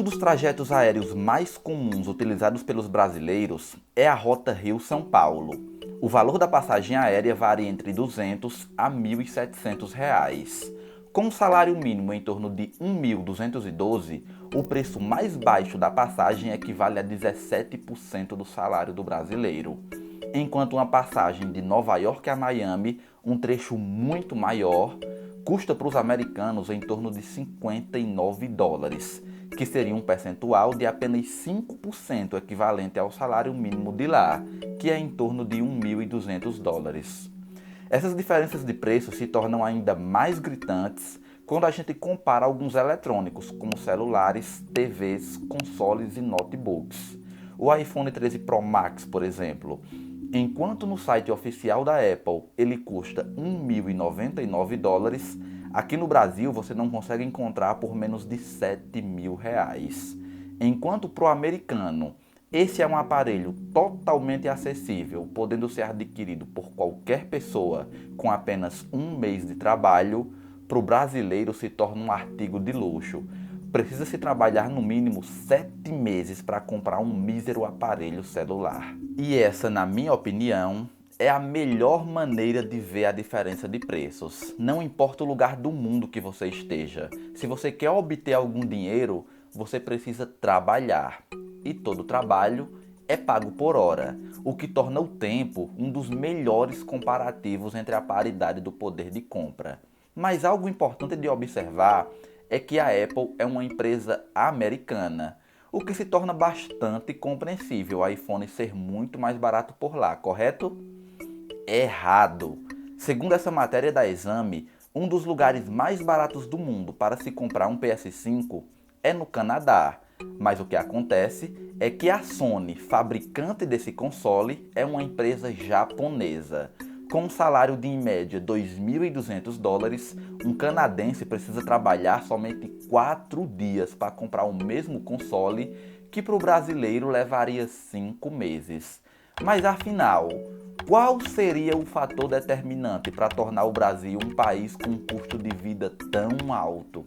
Um dos trajetos aéreos mais comuns utilizados pelos brasileiros é a rota Rio-São Paulo. O valor da passagem aérea varia entre R$ 200 a R$ 1.700. Com um salário mínimo em torno de 1.212, o preço mais baixo da passagem equivale a 17% do salário do brasileiro. Enquanto uma passagem de Nova York a Miami, um trecho muito maior, custa para os americanos em torno de $59, que seria um percentual de apenas 5% equivalente ao salário mínimo de lá, que é em torno de $1.200. Essas diferenças de preço se tornam ainda mais gritantes quando a gente compara alguns eletrônicos, como celulares, TVs, consoles e notebooks. O iPhone 13 Pro Max, por exemplo, enquanto no site oficial da Apple ele custa $1.099, aqui no Brasil você não consegue encontrar por menos de R$ 7.000. Enquanto para o americano, esse é um aparelho totalmente acessível, podendo ser adquirido por qualquer pessoa com apenas um mês de trabalho, para o brasileiro se torna um artigo de luxo. Precisa-se trabalhar no mínimo 7 meses para comprar um mísero aparelho celular. E essa, na minha opinião, é a melhor maneira de ver a diferença de preços. Não importa o lugar do mundo que você esteja, se você quer obter algum dinheiro, você precisa trabalhar. E todo trabalho é pago por hora, o que torna o tempo um dos melhores comparativos entre a paridade do poder de compra. Mas algo importante de observar é que a Apple é uma empresa americana, o que se torna bastante compreensível o iPhone ser muito mais barato por lá, correto? Errado! Segundo essa matéria da Exame, um dos lugares mais baratos do mundo para se comprar um PS5 é no Canadá. Mas o que acontece é que a Sony, fabricante desse console, é uma empresa japonesa. Com um salário de em média $2.200, um canadense precisa trabalhar somente 4 dias para comprar o mesmo console que para o brasileiro levaria 5 meses. Mas afinal, qual seria o fator determinante para tornar o Brasil um país com um custo de vida tão alto?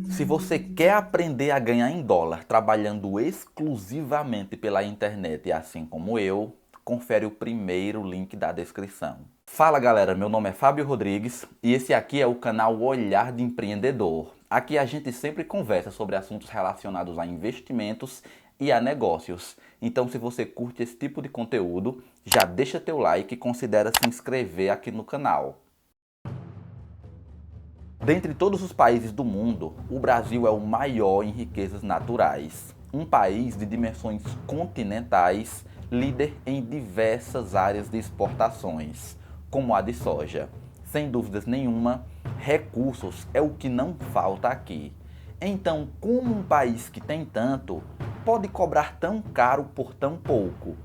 Se você quer aprender a ganhar em dólar trabalhando exclusivamente pela internet, assim como eu, confere o primeiro link da descrição. Fala galera, meu nome é Fábio Rodrigues e esse aqui é o canal Olhar de Empreendedor. Aqui a gente sempre conversa sobre assuntos relacionados a investimentos e a negócios. Então se você curte esse tipo de conteúdo, já deixa teu like e considera se inscrever aqui no canal. Dentre todos os países do mundo, o Brasil é o maior em riquezas naturais. Um país de dimensões continentais, líder em diversas áreas de exportações, como a de soja. Sem dúvidas nenhuma, recursos é o que não falta aqui. Então, como um país que tem tanto, pode cobrar tão caro por tão pouco?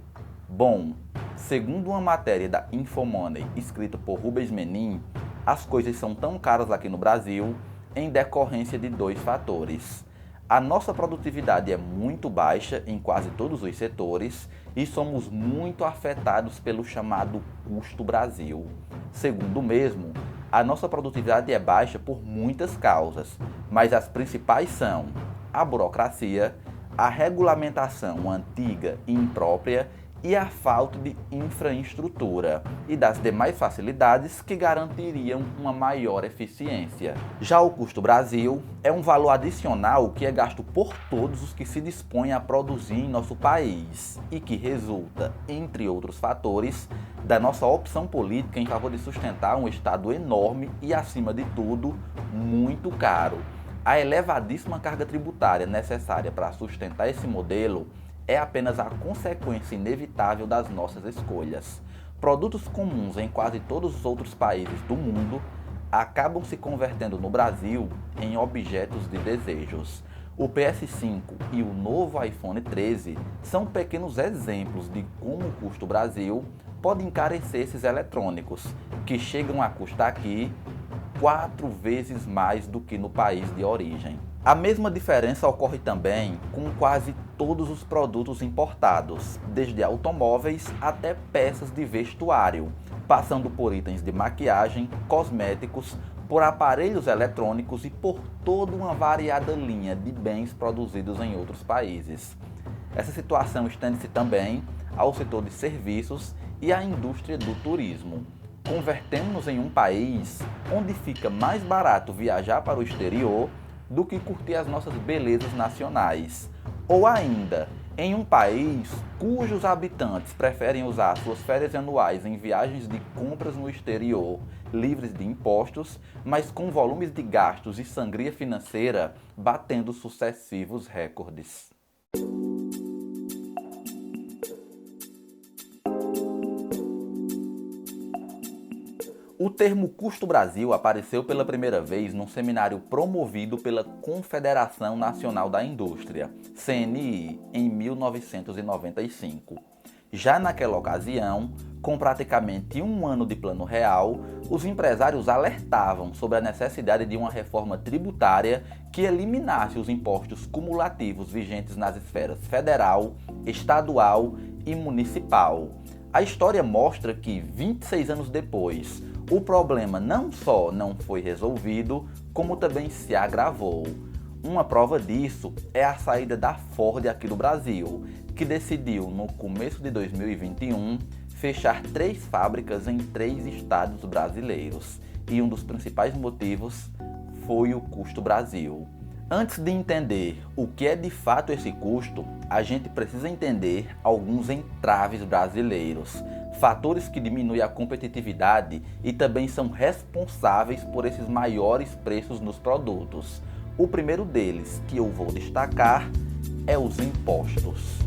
Bom, segundo uma matéria da Infomoney escrita por Rubens Menin, as coisas são tão caras aqui no Brasil em decorrência de 2 fatores. A nossa produtividade é muito baixa em quase todos os setores e somos muito afetados pelo chamado custo Brasil. Segundo o mesmo, a nossa produtividade é baixa por muitas causas, mas as principais são a burocracia, a regulamentação antiga e imprópria e a falta de infraestrutura e das demais facilidades que garantiriam uma maior eficiência. Já o custo Brasil é um valor adicional que é gasto por todos os que se dispõem a produzir em nosso país e que resulta, entre outros fatores, da nossa opção política em favor de sustentar um Estado enorme e, acima de tudo, muito caro. A elevadíssima carga tributária necessária para sustentar esse modelo é apenas a consequência inevitável das nossas escolhas. Produtos comuns em quase todos os outros países do mundo acabam se convertendo no Brasil em objetos de desejos. O PS5 e o novo iPhone 13 são pequenos exemplos de como o custo Brasil pode encarecer esses eletrônicos, que chegam a custar aqui 4 vezes mais do que no país de origem. A mesma diferença ocorre também com quase todos os produtos importados, desde automóveis até peças de vestuário, passando por itens de maquiagem, cosméticos, por aparelhos eletrônicos e por toda uma variada linha de bens produzidos em outros países. Essa situação estende-se também ao setor de serviços e à indústria do turismo. Convertemos-nos em um país onde fica mais barato viajar para o exterior do que curtir as nossas belezas nacionais. Ou ainda, em um país cujos habitantes preferem usar suas férias anuais em viagens de compras no exterior, livres de impostos, mas com volumes de gastos e sangria financeira batendo sucessivos recordes. O termo Custo Brasil apareceu pela primeira vez num seminário promovido pela Confederação Nacional da Indústria, CNI, em 1995. Já naquela ocasião, com praticamente um ano de plano real, os empresários alertavam sobre a necessidade de uma reforma tributária que eliminasse os impostos cumulativos vigentes nas esferas federal, estadual e municipal. A história mostra que, 26 anos depois, o problema não só não foi resolvido, como também se agravou. Uma prova disso é a saída da Ford aqui do Brasil, que decidiu, no começo de 2021, fechar 3 fábricas em 3 estados brasileiros. E um dos principais motivos foi o Custo Brasil. Antes de entender o que é de fato esse custo, a gente precisa entender alguns entraves brasileiros, fatores que diminuem a competitividade e também são responsáveis por esses maiores preços nos produtos. O primeiro deles, que eu vou destacar, é os impostos.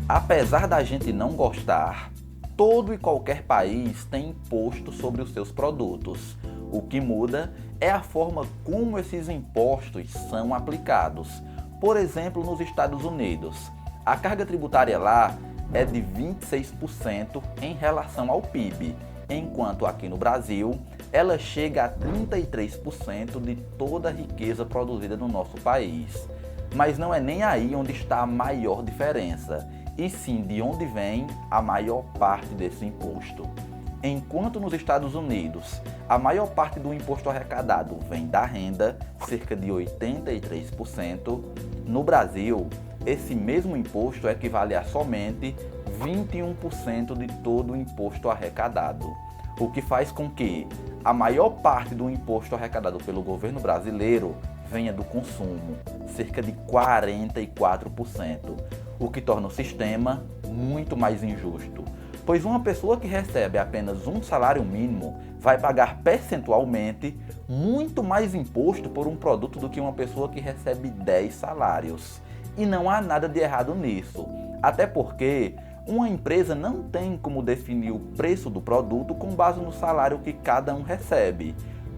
Apesar da gente não gostar, todo e qualquer país tem imposto sobre os seus produtos. O que muda é a forma como esses impostos são aplicados. Por exemplo, nos Estados Unidos, a carga tributária lá é de 26% em relação ao PIB, enquanto aqui no Brasil ela chega a 33% de toda a riqueza produzida no nosso país. Mas não é nem aí onde está a maior diferença, e sim de onde vem a maior parte desse imposto. Enquanto nos Estados Unidos a maior parte do imposto arrecadado vem da renda, cerca de 83%, no Brasil esse mesmo imposto equivale a somente 21% de todo o imposto arrecadado, o que faz com que a maior parte do imposto arrecadado pelo governo brasileiro venha do consumo, cerca de 44%, o que torna o sistema muito mais injusto, pois uma pessoa que recebe apenas um salário mínimo vai pagar percentualmente muito mais imposto por um produto do que uma pessoa que recebe 10 salários. E não há nada de errado nisso, até porque uma empresa não tem como definir o preço do produto com base no salário que cada um recebe.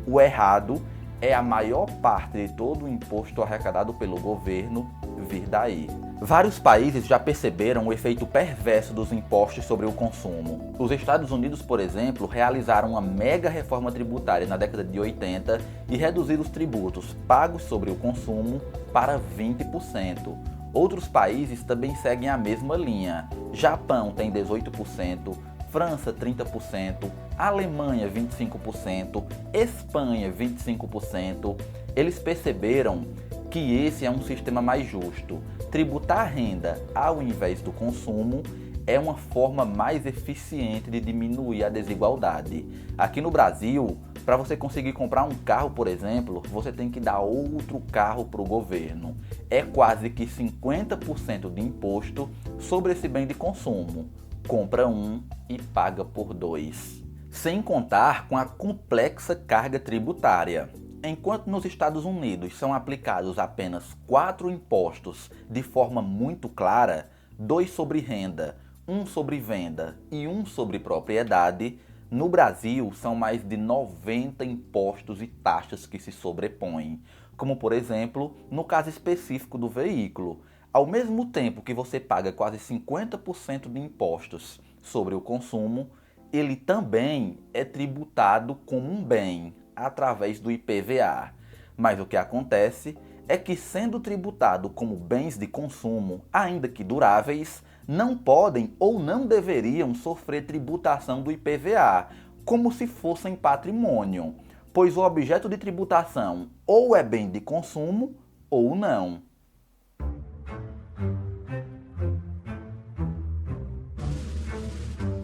O errado é a maior parte de todo o imposto arrecadado pelo governo vir daí. Vários países já perceberam o efeito perverso dos impostos sobre o consumo. Os Estados Unidos, por exemplo, realizaram uma mega reforma tributária na década de 80 e reduziram os tributos pagos sobre o consumo para 20%. Outros países também seguem a mesma linha. Japão tem 18%, França 30%, Alemanha 25%, Espanha 25%. Eles perceberam que esse é um sistema mais justo. Tributar a renda ao invés do consumo é uma forma mais eficiente de diminuir a desigualdade. Aqui no Brasil, para você conseguir comprar um carro, por exemplo, você tem que dar outro carro para o governo. É quase que 50% de imposto sobre esse bem de consumo. Compra um e paga por 2. Sem contar com a complexa carga tributária. Enquanto nos Estados Unidos são aplicados apenas 4 impostos de forma muito clara, 2 sobre renda, 1 sobre venda e 1 sobre propriedade, no Brasil são mais de 90 impostos e taxas que se sobrepõem, como por exemplo, no caso específico do veículo. Ao mesmo tempo que você paga quase 50% de impostos sobre o consumo, ele também é tributado como um bem, através do IPVA. Mas o que acontece é que, sendo tributado como bens de consumo, ainda que duráveis, não podem ou não deveriam sofrer tributação do IPVA, como se fossem patrimônio, pois o objeto de tributação ou é bem de consumo ou não.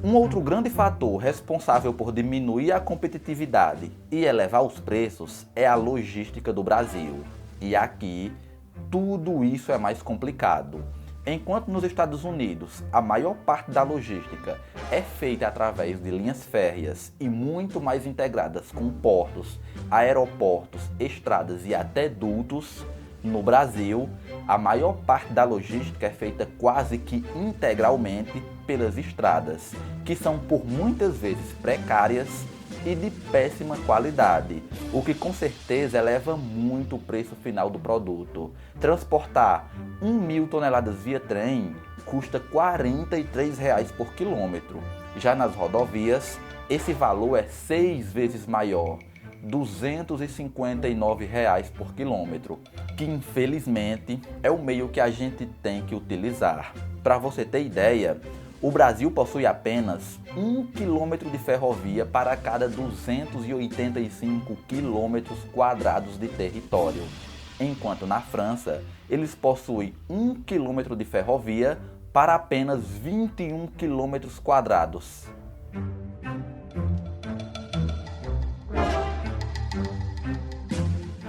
Um outro grande fator responsável por diminuir a competitividade e elevar os preços é a logística do Brasil. E aqui, tudo isso é mais complicado. Enquanto nos Estados Unidos a maior parte da logística é feita através de linhas férreas e muito mais integradas com portos, aeroportos, estradas e até dutos, no Brasil a maior parte da logística é feita quase que integralmente pelas estradas, que são por muitas vezes precárias e de péssima qualidade, o que com certeza eleva muito o preço final do produto. Transportar 1.000 toneladas via trem custa R$ 43 por quilômetro. Já nas rodovias, esse valor é 6 vezes maior, R$ 259 por quilômetro, que infelizmente é o meio que a gente tem que utilizar. Para você ter ideia, o Brasil possui apenas 1 quilômetro de ferrovia para cada 285 quilômetros quadrados de território, enquanto na França eles possuem 1 quilômetro de ferrovia para apenas 21 quilômetros quadrados.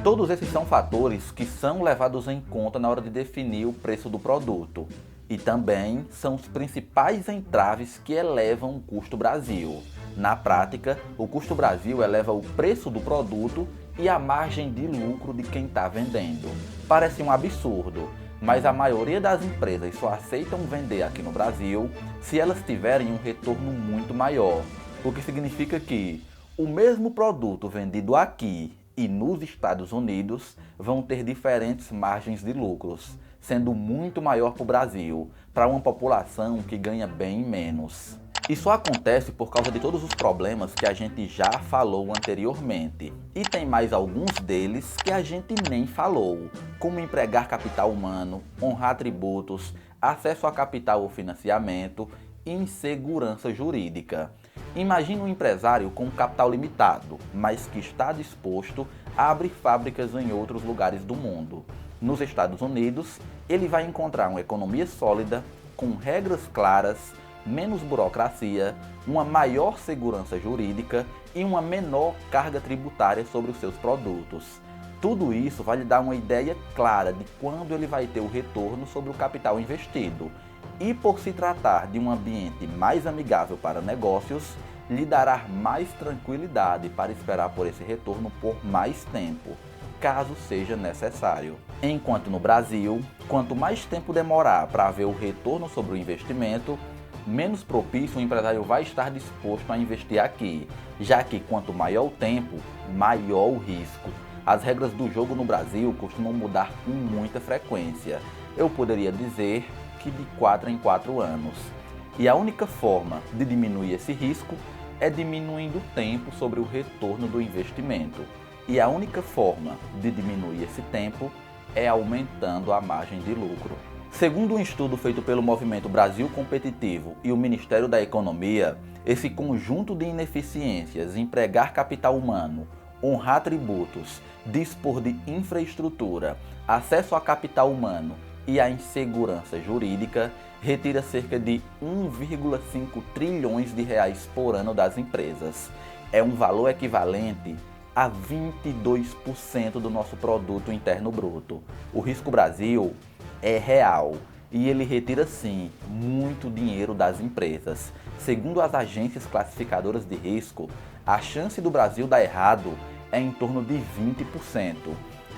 Todos esses são fatores que são levados em conta na hora de definir o preço do produto. E também são os principais entraves que elevam o custo Brasil. Na prática, o custo Brasil eleva o preço do produto e a margem de lucro de quem está vendendo. Parece um absurdo, mas a maioria das empresas só aceitam vender aqui no Brasil se elas tiverem um retorno muito maior. O que significa que o mesmo produto vendido aqui e nos Estados Unidos vão ter diferentes margens de lucros, sendo muito maior para o Brasil, para uma população que ganha bem menos. Isso acontece por causa de todos os problemas que a gente já falou anteriormente. E tem mais alguns deles que a gente nem falou, como empregar capital humano, honrar tributos, acesso a capital ou financiamento e insegurança jurídica. Imagine um empresário com capital limitado, mas que está disposto a abrir fábricas em outros lugares do mundo. Nos Estados Unidos, ele vai encontrar uma economia sólida, com regras claras, menos burocracia, uma maior segurança jurídica e uma menor carga tributária sobre os seus produtos. Tudo isso vai lhe dar uma ideia clara de quando ele vai ter o retorno sobre o capital investido. E por se tratar de um ambiente mais amigável para negócios, lhe dará mais tranquilidade para esperar por esse retorno por mais tempo, caso seja necessário. Enquanto no Brasil, quanto mais tempo demorar para haver o retorno sobre o investimento, menos propício o empresário vai estar disposto a investir aqui, já que quanto maior o tempo, maior o risco. As regras do jogo no Brasil costumam mudar com muita frequência. Eu poderia dizer que de 4 em 4 anos. E a única forma de diminuir esse risco é diminuindo o tempo sobre o retorno do investimento. E a única forma de diminuir esse tempo é aumentando a margem de lucro. Segundo um estudo feito pelo Movimento Brasil Competitivo e o Ministério da Economia, esse conjunto de ineficiências, empregar capital humano, honrar tributos, dispor de infraestrutura, acesso a capital humano e a insegurança jurídica retira cerca de 1,5 trilhões de reais por ano das empresas. É um valor equivalente a 22% do nosso produto interno bruto. O risco Brasil é real e ele retira sim muito dinheiro das empresas. Segundo as agências classificadoras de risco, a chance do Brasil dar errado é em torno de 20%,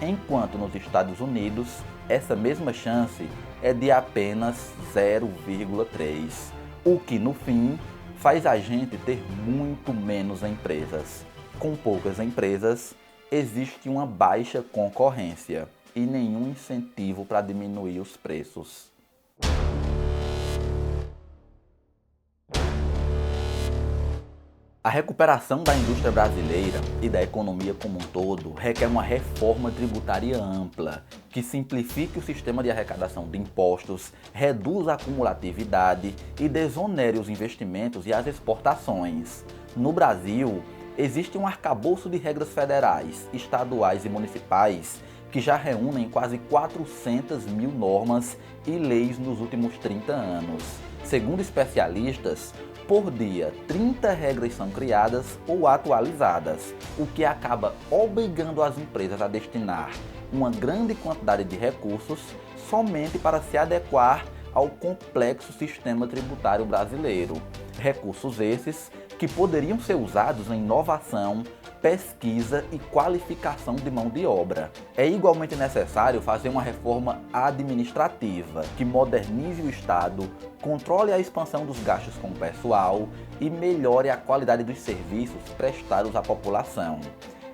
enquanto nos Estados Unidos essa mesma chance é de apenas 0,3%, o que no fim faz a gente ter muito menos empresas. Com poucas empresas, existe uma baixa concorrência e nenhum incentivo para diminuir os preços. A recuperação da indústria brasileira e da economia como um todo requer uma reforma tributária ampla, que simplifique o sistema de arrecadação de impostos, reduza a acumulatividade e desonere os investimentos e as exportações. No Brasil, existe um arcabouço de regras federais, estaduais e municipais que já reúnem quase 400 mil normas e leis nos últimos 30 anos. Segundo especialistas, por dia, 30 regras são criadas ou atualizadas, o que acaba obrigando as empresas a destinar uma grande quantidade de recursos somente para se adequar ao complexo sistema tributário brasileiro. Recursos esses que poderiam ser usados em inovação, pesquisa e qualificação de mão de obra. É igualmente necessário fazer uma reforma administrativa que modernize o Estado, controle a expansão dos gastos com o pessoal e melhore a qualidade dos serviços prestados à população.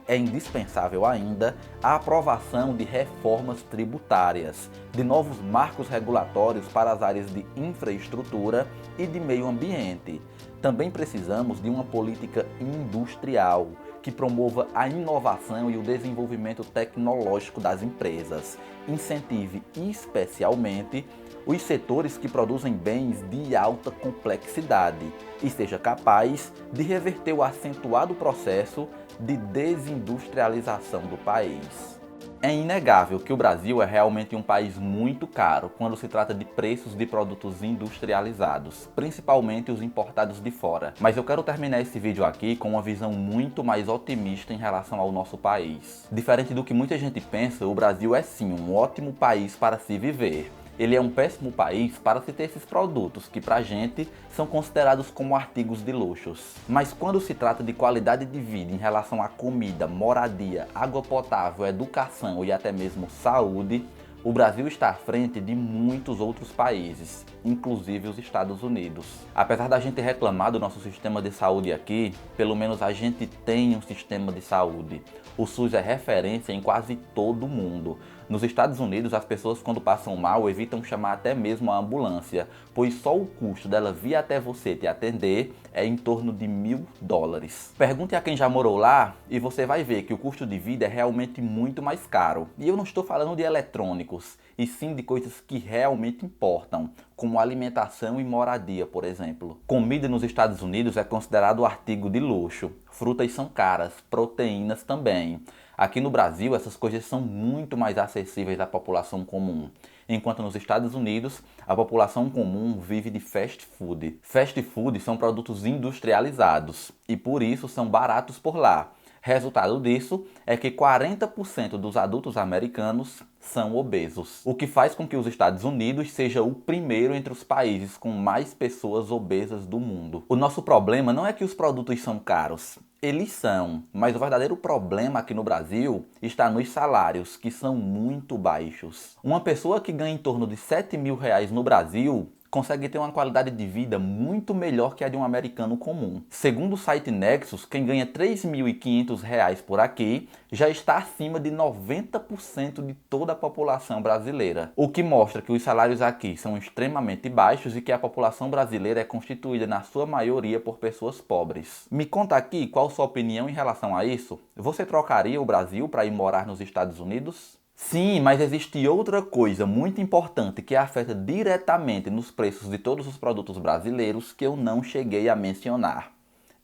É indispensável ainda a aprovação de reformas tributárias, de novos marcos regulatórios para as áreas de infraestrutura e de meio ambiente. Também precisamos de uma política industrial que promova a inovação e o desenvolvimento tecnológico das empresas, incentive especialmente os setores que produzem bens de alta complexidade e seja capaz de reverter o acentuado processo de desindustrialização do país. É inegável que o Brasil é realmente um país muito caro quando se trata de preços de produtos industrializados, principalmente os importados de fora. Mas eu quero terminar esse vídeo aqui com uma visão muito mais otimista em relação ao nosso país. Diferente do que muita gente pensa, o Brasil é sim um ótimo país para se viver. Ele é um péssimo país para se ter esses produtos que pra gente são considerados como artigos de luxos. Mas quando se trata de qualidade de vida em relação à comida, moradia, água potável, educação e até mesmo saúde, o Brasil está à frente de muitos outros países, inclusive os Estados Unidos. Apesar da gente reclamar do nosso sistema de saúde aqui, pelo menos a gente tem um sistema de saúde. O SUS é referência em quase todo o mundo. Nos Estados Unidos, as pessoas quando passam mal evitam chamar até mesmo a ambulância, pois só o custo dela vir até você te atender é em torno de $1.000. Pergunte a quem já morou lá e você vai ver que o custo de vida é realmente muito mais caro. E eu não estou falando de eletrônicos, e sim de coisas que realmente importam, como alimentação e moradia, por exemplo. Comida nos Estados Unidos é considerado artigo de luxo. Frutas são caras, proteínas também. Aqui no Brasil, essas coisas são muito mais acessíveis à população comum. Enquanto nos Estados Unidos, a população comum vive de fast food. Fast food são produtos industrializados e por isso são baratos por lá. Resultado disso é que 40% dos adultos americanos são obesos, o que faz com que os Estados Unidos seja o primeiro entre os países com mais pessoas obesas do mundo. O nosso problema não é que os produtos são caros, eles são, mas o verdadeiro problema aqui no Brasil está nos salários, que são muito baixos. Uma pessoa que ganha em torno de R$7.000 no Brasil consegue ter uma qualidade de vida muito melhor que a de um americano comum. Segundo o site Nexus, quem ganha R$3.500 por aqui já está acima de 90% de toda a população brasileira, o que mostra que os salários aqui são extremamente baixos e que a população brasileira é constituída na sua maioria por pessoas pobres. Me conta aqui qual sua opinião em relação a isso. Você trocaria o Brasil para ir morar nos Estados Unidos? Sim, mas existe outra coisa muito importante que afeta diretamente nos preços de todos os produtos brasileiros que eu não cheguei a mencionar.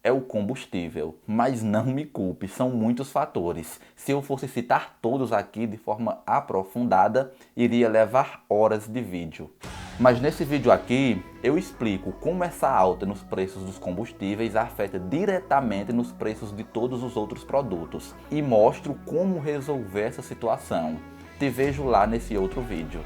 É o combustível. Mas não me culpe, são muitos fatores. Se eu fosse citar todos aqui de forma aprofundada, iria levar horas de vídeo. Mas nesse vídeo aqui, eu explico como essa alta nos preços dos combustíveis afeta diretamente nos preços de todos os outros produtos e mostro como resolver essa situação. Te vejo lá nesse outro vídeo.